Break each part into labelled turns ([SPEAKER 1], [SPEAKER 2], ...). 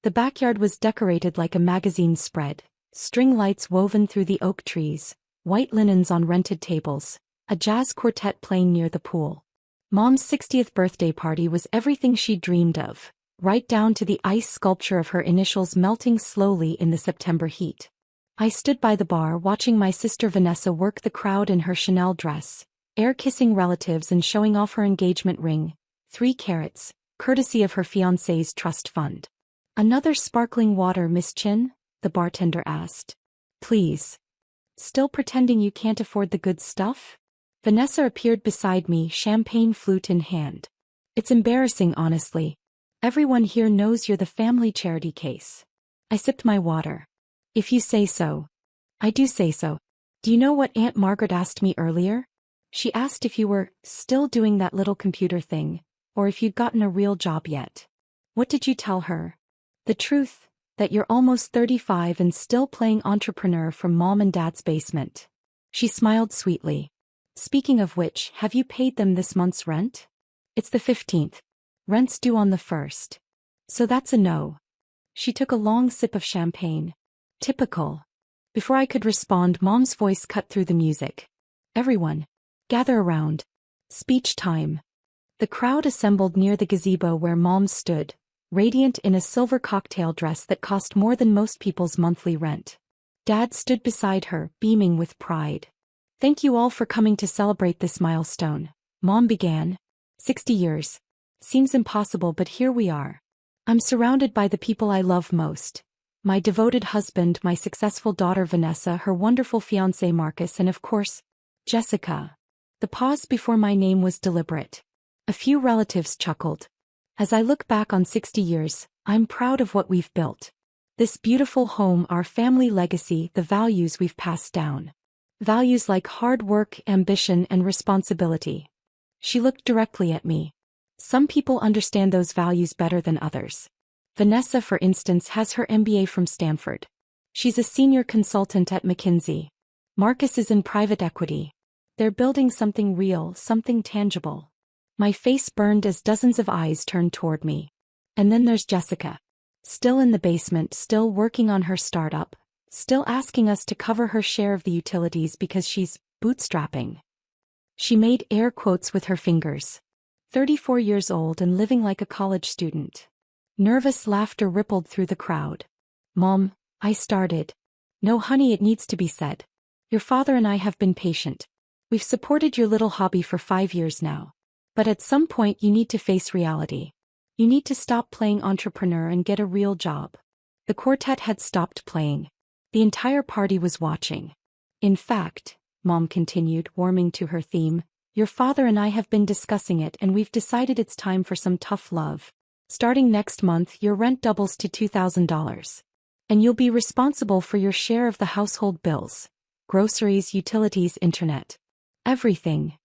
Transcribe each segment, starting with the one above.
[SPEAKER 1] The backyard was decorated like a magazine spread, string lights woven through the oak trees, white linens on rented tables, a jazz quartet playing near the pool. Mom's 60th birthday party was everything she dreamed of, right down to the ice sculpture of her initials melting slowly in the September heat. I stood by the bar watching my sister Vanessa work the crowd in her Chanel dress, air-kissing relatives and showing off her engagement ring, 3 carats, courtesy of her fiancé's trust fund. "Another sparkling water, Miss Chin?" the bartender asked. "Please." "Still pretending you can't afford the good stuff?" Vanessa appeared beside me, champagne flute in hand. "It's embarrassing, honestly. Everyone here knows you're the family charity case." I sipped my water. "If you say so." "I do say so. Do you know what Aunt Margaret asked me earlier? She asked if you were still doing that little computer thing, or if you'd gotten a real job yet." "What did you tell her?" "The truth, that you're almost 35 and still playing entrepreneur from Mom and Dad's basement." She smiled sweetly. "Speaking of which, have you paid them this month's rent?" "It's the 15th. Rent's due on the 1st. So that's a no." She took a long sip of champagne. "Typical." Before I could respond, Mom's voice cut through the music. "Everyone, gather around. Speech time." The crowd assembled near the gazebo where Mom stood, radiant in a silver cocktail dress that cost more than most people's monthly rent. Dad stood beside her, beaming with pride. "Thank you all for coming to celebrate this milestone," Mom began. 60 years. Seems impossible, but here we are. I'm surrounded by the people I love most. My devoted husband, my successful daughter Vanessa, her wonderful fiancé Marcus, and of course, Jessica. The pause before my name was deliberate. A few relatives chuckled. As I look back on 60 years, I'm proud of what we've built. This beautiful home, our family legacy, the values we've passed down. Values like hard work, ambition, and responsibility. She looked directly at me. Some people understand those values better than others. Vanessa, for instance, has her MBA from Stanford. She's a senior consultant at McKinsey. Marcus is in private equity. They're building something real, something tangible. My face burned as dozens of eyes turned toward me. And then there's Jessica. Still in the basement, still working on her startup, still asking us to cover her share of the utilities because she's bootstrapping. She made air quotes with her fingers. 34 years old and living like a college student. Nervous laughter rippled through the crowd. "Mom," I started. "No, honey, it needs to be said. Your father and I have been patient. We've supported your little hobby for 5 years now. But at some point you need to face reality. You need to stop playing entrepreneur and get a real job." The quartet had stopped playing. The entire party was watching. "In fact," Mom continued, warming to her theme, "your father and I have been discussing it and we've decided it's time for some tough love. Starting next month, your rent doubles to $2,000. And you'll be responsible for your share of the household bills. Groceries, utilities, internet. Everything."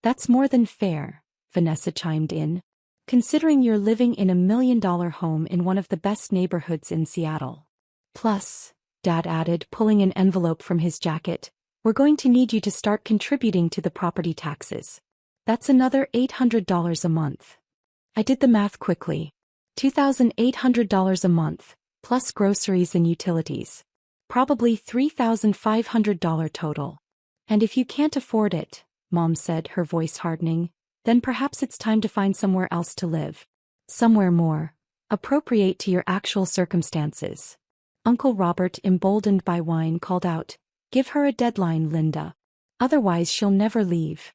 [SPEAKER 1] "That's more than fair," Vanessa chimed in. "Considering you're living in $1 million home in one of the best neighborhoods in Seattle. Plus," Dad added, pulling an envelope from his jacket, "we're going to need you to start contributing to the property taxes. That's another $800 a month." I did the math quickly. $2,800 a month, plus groceries and utilities. Probably $3,500 total. "And if you can't afford it," Mom said, her voice hardening, "then perhaps it's time to find somewhere else to live. Somewhere more appropriate to your actual circumstances." Uncle Robert, emboldened by wine, called out, "Give her a deadline, Linda. Otherwise she'll never leave."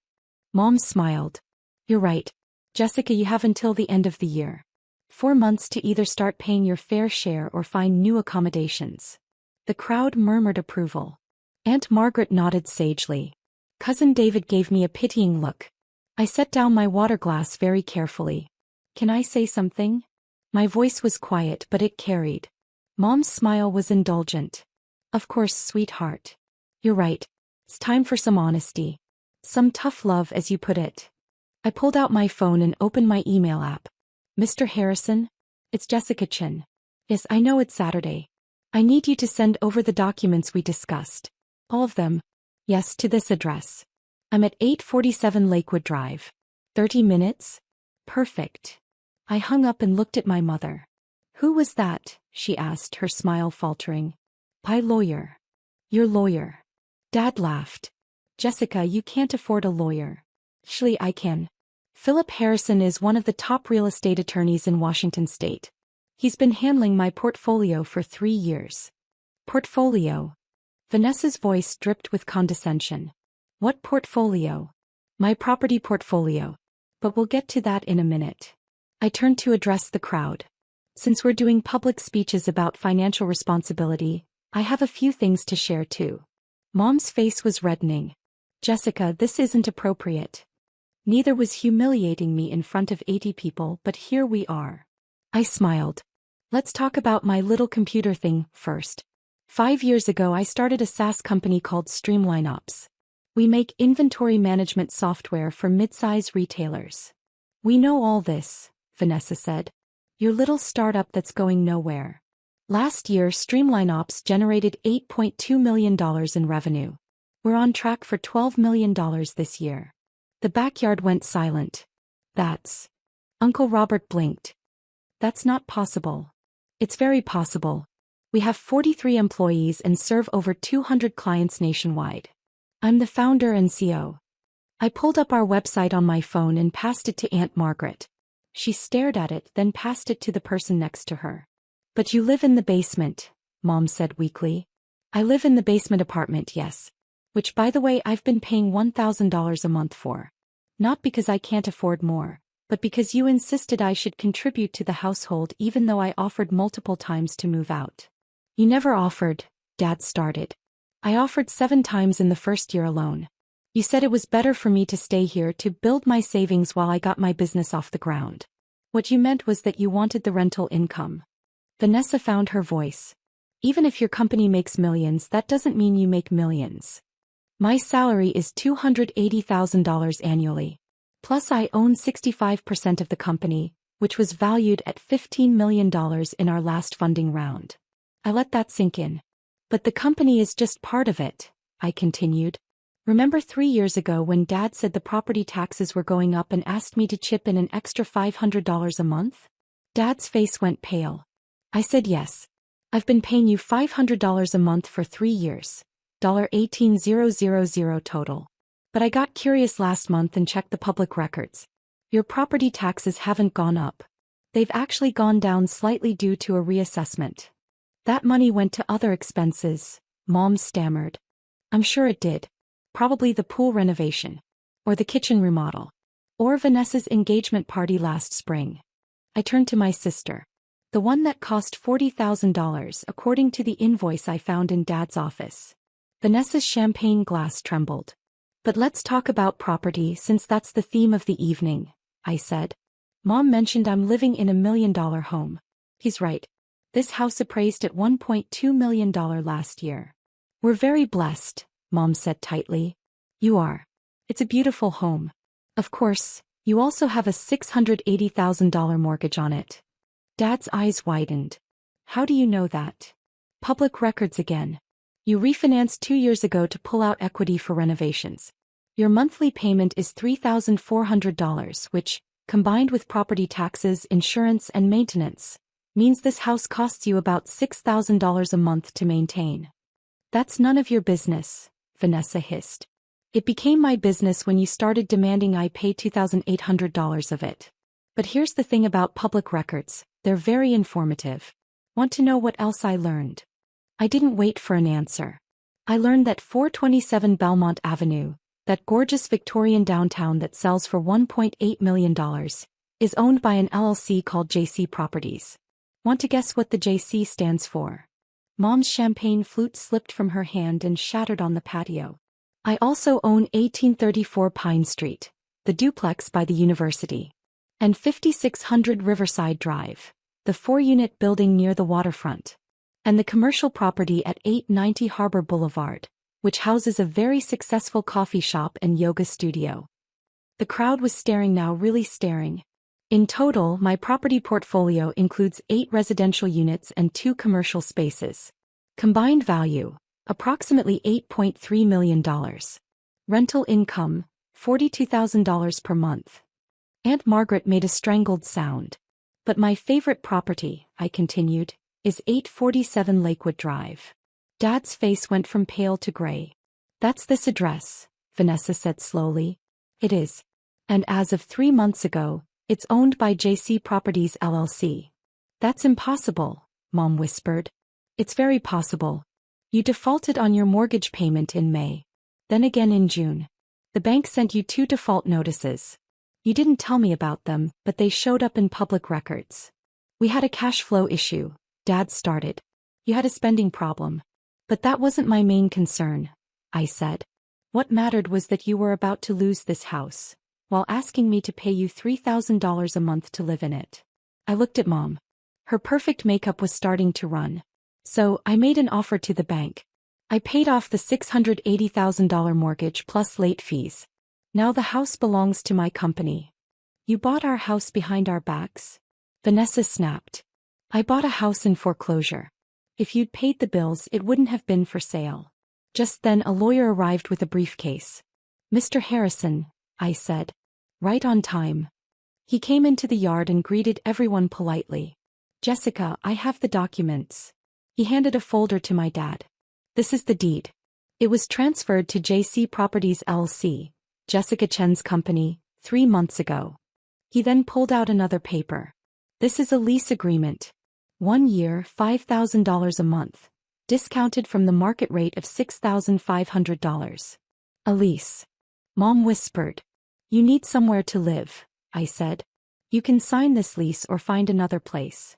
[SPEAKER 1] Mom smiled. "You're right. Jessica, you have until the end of the year. 4 months to either start paying your fair share or find new accommodations." The crowd murmured approval. Aunt Margaret nodded sagely. Cousin David gave me a pitying look. I set down my water glass very carefully. "Can I say something?" My voice was quiet, but it carried. Mom's smile was indulgent. "Of course, sweetheart. You're right. It's time for some honesty. Some tough love, as you put it." I pulled out my phone and opened my email app. "Mr. Harrison? It's Jessica Chin. Yes, I know it's Saturday. I need you to send over the documents we discussed. All of them. Yes, to this address. I'm at 847 Lakewood Drive. 30 minutes? Perfect." I hung up and looked at my mother. Who was that? She asked, her smile faltering. My lawyer. Your lawyer. Dad laughed. Jessica, you can't afford a lawyer. Actually, I can. Philip Harrison is one of the top real estate attorneys in Washington state. He's been handling my portfolio for 3 years. Portfolio. Vanessa's voice dripped with condescension. What portfolio? My property portfolio. But we'll get to that in a minute. I turned to address the crowd. Since we're doing public speeches about financial responsibility, I have a few things to share too. Mom's face was reddening. Jessica, this isn't appropriate. Neither was humiliating me in front of 80 people, but here we are. I smiled. Let's talk about my little computer thing first. 5 years ago I started a SaaS company called Streamline Ops. We make inventory management software for mid-size retailers. We know all this, Vanessa said. Your little startup that's going nowhere. Last year Streamline Ops generated $8.2 million in revenue. We're on track for $12 million this year. The backyard went silent. That's... Uncle Robert blinked. That's not possible. It's very possible. We have 43 employees and serve over 200 clients nationwide. I'm the founder and CEO. I pulled up our website on my phone and passed it to Aunt Margaret. She stared at it, then passed it to the person next to her. But you live in the basement, Mom said weakly. I live in the basement apartment, yes. Which, by the way, I've been paying $1,000 a month for. Not because I can't afford more, but because you insisted I should contribute to the household even though I offered multiple times to move out. You never offered, Dad started. I offered 7 times in the first year alone. You said it was better for me to stay here to build my savings while I got my business off the ground. What you meant was that you wanted the rental income. Vanessa found her voice. Even if your company makes millions, that doesn't mean you make millions. My salary is $280,000 annually. Plus I own 65% of the company, which was valued at $15 million in our last funding round. I let that sink in. But the company is just part of it, I continued. Remember 3 years ago when Dad said the property taxes were going up and asked me to chip in an extra $500 a month? Dad's face went pale. I said yes. I've been paying you $500 a month for 3 years. $18,000 total. But I got curious last month and checked the public records. Your property taxes haven't gone up. They've actually gone down slightly due to a reassessment. That money went to other expenses, Mom stammered. I'm sure it did. Probably the pool renovation. Or the kitchen remodel. Or Vanessa's engagement party last spring. I turned to my sister. The one that cost $40,000 according to the invoice I found in Dad's office. Vanessa's champagne glass trembled. But let's talk about property since that's the theme of the evening, I said. Mom mentioned I'm living in $1 million home. He's right. This house appraised at $1.2 million last year. We're very blessed, Mom said tightly. You are. It's a beautiful home. Of course, you also have a $680,000 mortgage on it. Dad's eyes widened. How do you know that? Public records again. You refinanced 2 years ago to pull out equity for renovations. Your monthly payment is $3,400, which, combined with property taxes, insurance, and maintenance, means this house costs you about $6,000 a month to maintain. That's none of your business, Vanessa hissed. It became my business when you started demanding I pay $2,800 of it. But here's the thing about public records, they're very informative. Want to know what else I learned? I didn't wait for an answer. I learned that 427 Belmont Avenue, that gorgeous Victorian downtown that sells for $1.8 million, is owned by an LLC called JC Properties. Want to guess what the JC stands for? Mom's champagne flute slipped from her hand and shattered on the patio. I also own 1834 Pine Street, the duplex by the university, and 5600 Riverside Drive, the 4-unit building near the waterfront, and the commercial property at 890 Harbor Boulevard, which houses a very successful coffee shop and yoga studio. The crowd was staring now, really staring. In total, my property portfolio includes 8 residential units and 2 commercial spaces. Combined value, approximately $8.3 million. Rental income, $42,000 per month. Aunt Margaret made a strangled sound. But my favorite property, I continued, is 847 Lakewood Drive. Dad's face went from pale to gray. That's this address, Vanessa said slowly. It is. And as of 3 months ago, it's owned by JC Properties LLC. That's impossible, Mom whispered. It's very possible. You defaulted on your mortgage payment in May. Then again in June. The bank sent you 2 default notices. You didn't tell me about them, but they showed up in public records. We had a cash flow issue, Dad started. You had a spending problem. But that wasn't my main concern, I said. What mattered was that you were about to lose this house, while asking me to pay you $3,000 a month to live in it. I looked at Mom. Her perfect makeup was starting to run. So, I made an offer to the bank. I paid off the $680,000 mortgage plus late fees. Now the house belongs to my company. You bought our house behind our backs? Vanessa snapped. I bought a house in foreclosure. If you'd paid the bills, it wouldn't have been for sale. Just then a lawyer arrived with a briefcase. Mr. Harrison, I said. Right on time. He came into the yard and greeted everyone politely. Jessica, I have the documents. He handed a folder to my dad. This is the deed. It was transferred to JC Properties LLC, Jessica Chen's company, 3 months ago. He then pulled out another paper. This is a lease agreement. 1 year, $5,000 a month. Discounted from the market rate of $6,500. A lease. Mom whispered. You need somewhere to live, I said. You can sign this lease or find another place.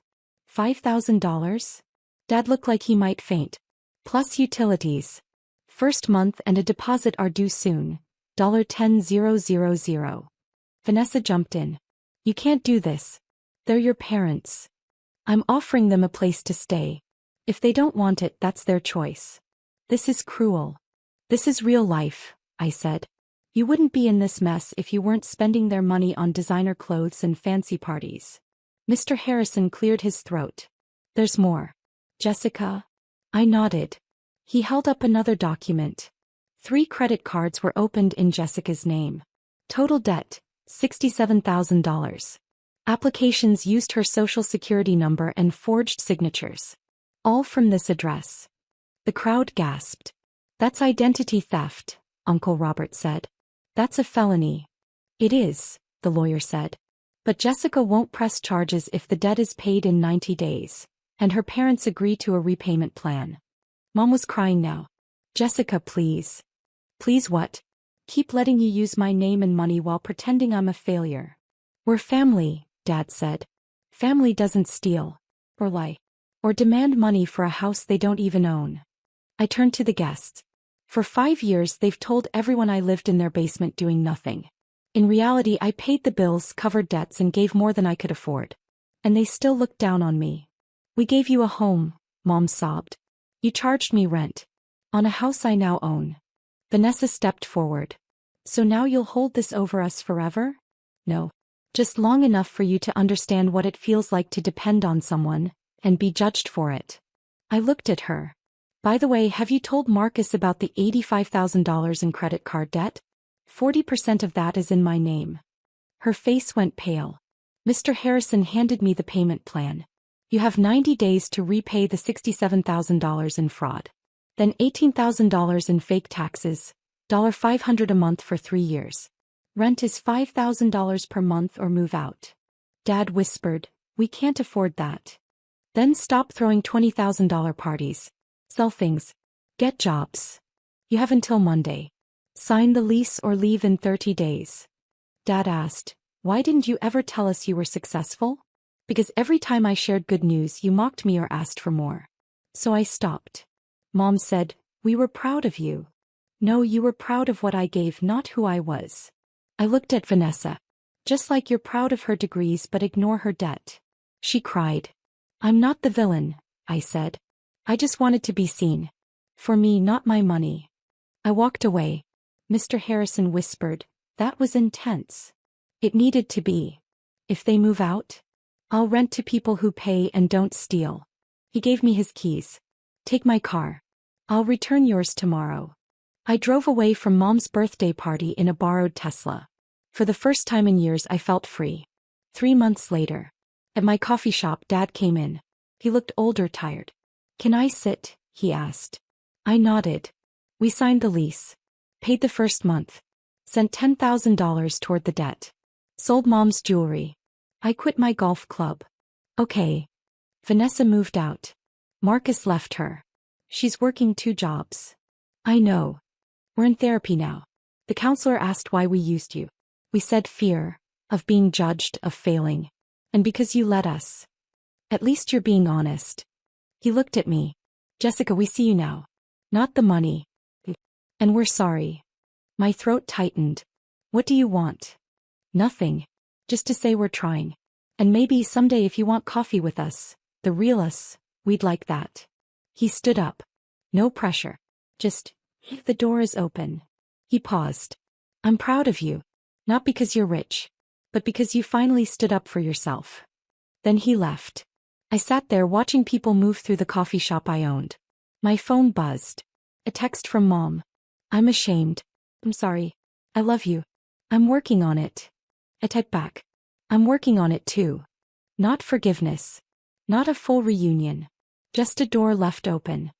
[SPEAKER 1] $5,000? Dad looked like he might faint. Plus utilities. First month and a deposit are due soon. $10,000. Vanessa jumped in. You can't do this. They're your parents. I'm offering them a place to stay. If they don't want it, that's their choice. This is cruel. This is real life, I said. You wouldn't be in this mess if you weren't spending their money on designer clothes and fancy parties. Mr. Harrison cleared his throat. There's more. Jessica? I nodded. He held up another document. 3 credit cards were opened in Jessica's name. Total debt, $67,000. Applications used her social security number and forged signatures. All from this address. The crowd gasped. That's identity theft, Uncle Robert said. That's a felony. It is, the lawyer said. But Jessica won't press charges if the debt is paid in 90 days, and her parents agree to a repayment plan. Mom was crying now. Jessica, please. Please what? Keep letting you use my name and money while pretending I'm a failure. We're family, Dad said. Family doesn't steal, or lie, or demand money for a house they don't even own. I turned to the guests. For 5 years they've told everyone I lived in their basement doing nothing. In reality, I paid the bills, covered debts, and gave more than I could afford. And they still looked down on me. We gave you a home, Mom sobbed. You charged me rent. On a house I now own. Vanessa stepped forward. So now you'll hold this over us forever? No. Just long enough for you to understand what it feels like to depend on someone, and be judged for it. I looked at her. By the way, have you told Marcus about the $85,000 in credit card debt? 40% of that is in my name. Her face went pale. Mr. Harrison handed me the payment plan. You have 90 days to repay the $67,000 in fraud. Then $18,000 in fake taxes, $500 a month for 3 years. Rent is $5,000 per month or move out. Dad whispered, we can't afford that. Then stop throwing $20,000 parties. Sell things. Get jobs. You have until Monday. Sign the lease or leave in 30 days. Dad asked, why didn't you ever tell us you were successful? Because every time I shared good news you mocked me or asked for more. So I stopped. Mom said, we were proud of you. No, you were proud of what I gave, not who I was. I looked at Vanessa. Just like you're proud of her degrees but ignore her debt. She cried. I'm not the villain, I said. I just wanted to be seen. For me, not my money. I walked away. Mr. Harrison whispered, that was intense. It needed to be. If they move out, I'll rent to people who pay and don't steal. He gave me his keys. Take my car. I'll return yours tomorrow. I drove away from Mom's birthday party in a borrowed Tesla. For the first time in years I felt free. 3 months later. At my coffee shop, Dad came in. He looked older, tired. Can I sit? He asked. I nodded. We signed the lease. Paid the first month. Sent $10,000 toward the debt. Sold Mom's jewelry. I quit my golf club. Okay. Vanessa moved out. Marcus left her. She's working 2 jobs. I know. We're in therapy now. The counselor asked why we used you. We said fear. Of being judged, of failing. And because you let us. At least you're being honest. He looked at me. Jessica, we see you now. Not the money. And we're sorry. My throat tightened. What do you want? Nothing. Just to say we're trying. And maybe someday if you want coffee with us, the real us, we'd like that. He stood up. No pressure. Just, the door is open. He paused. I'm proud of you. Not because you're rich. But because you finally stood up for yourself. Then he left. I sat there watching people move through the coffee shop I owned. My phone buzzed. A text from Mom. I'm ashamed. I'm sorry. I love you. I'm working on it. I typed back. I'm working on it too. Not forgiveness. Not a full reunion. Just a door left open.